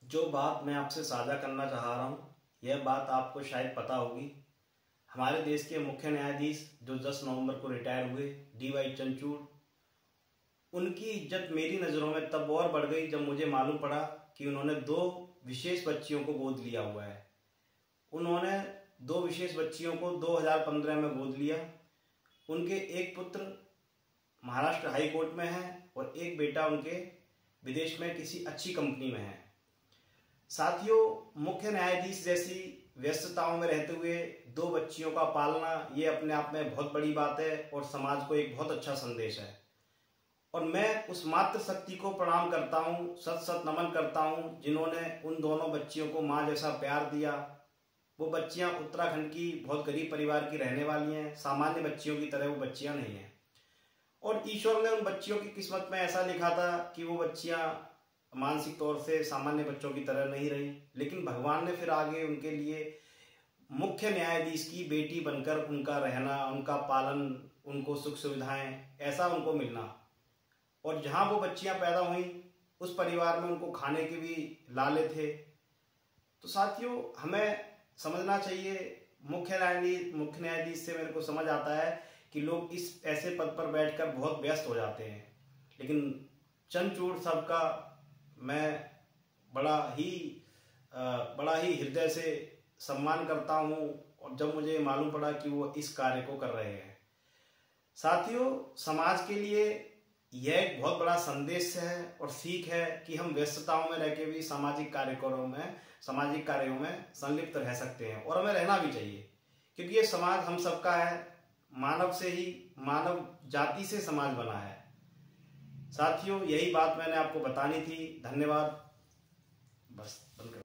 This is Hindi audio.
जो बात मैं आपसे साझा करना चाह रहा हूँ, यह बात आपको शायद पता होगी। हमारे देश के मुख्य न्यायाधीश जो 10 नवंबर को रिटायर हुए, डी.वाई. चंद्रचूड़, उनकी इज्जत मेरी नज़रों में तब और बढ़ गई जब मुझे मालूम पड़ा कि उन्होंने 2 विशेष बच्चियों को गोद लिया हुआ है। उन्होंने 2 विशेष बच्चियों को 2015 में गोद लिया। उनके एक पुत्र महाराष्ट्र हाई कोर्ट में है और एक बेटा उनके विदेश में किसी अच्छी कंपनी में है। साथियों, मुख्य न्यायाधीश जैसी व्यस्तताओं में रहते हुए 2 बच्चियों का पालना ये अपने आप में बहुत बड़ी बात है और समाज को एक बहुत अच्छा संदेश है। और मैं उस मातृ शक्ति को प्रणाम करता हूँ, सत सत नमन करता हूँ जिन्होंने उन दोनों बच्चियों को माँ जैसा प्यार दिया। वो बच्चियाँ उत्तराखंड की बहुत गरीब परिवार की रहने वाली हैं, सामान्य बच्चियों की तरह वो बच्चियाँ नहीं हैं। और ईश्वर ने उन बच्चियों की किस्मत में ऐसा लिखा था कि वो बच्चियाँ मानसिक तौर से सामान्य बच्चों की तरह नहीं रही, लेकिन भगवान ने फिर आगे उनके लिए मुख्य न्यायाधीश की बेटी बनकर उनका रहना, उनका पालन, उनको सुख सुविधाएं ऐसा उनको मिलना। और जहां वो बच्चियां पैदा हुई उस परिवार में उनको खाने के भी लाले थे। तो साथियों, हमें समझना चाहिए, मुख्य न्यायाधीश से मेरे को समझ आता है कि लोग इस ऐसे पद पर बैठकर बहुत व्यस्त हो जाते हैं, लेकिन चंद्रचूड़ साहब का मैं बड़ा ही हृदय से सम्मान करता हूँ। और जब मुझे मालूम पड़ा कि वो इस कार्य को कर रहे हैं, साथियों, समाज के लिए यह एक बहुत बड़ा संदेश है और सीख है कि हम व्यस्तताओं में रह के भी सामाजिक कार्यों में संलिप्त रह सकते हैं और हमें रहना भी चाहिए, क्योंकि ये समाज हम सबका है। मानव से ही, मानव जाति से समाज बना है। साथियों, यही बात मैंने आपको बतानी थी। धन्यवाद। बस बंद कर।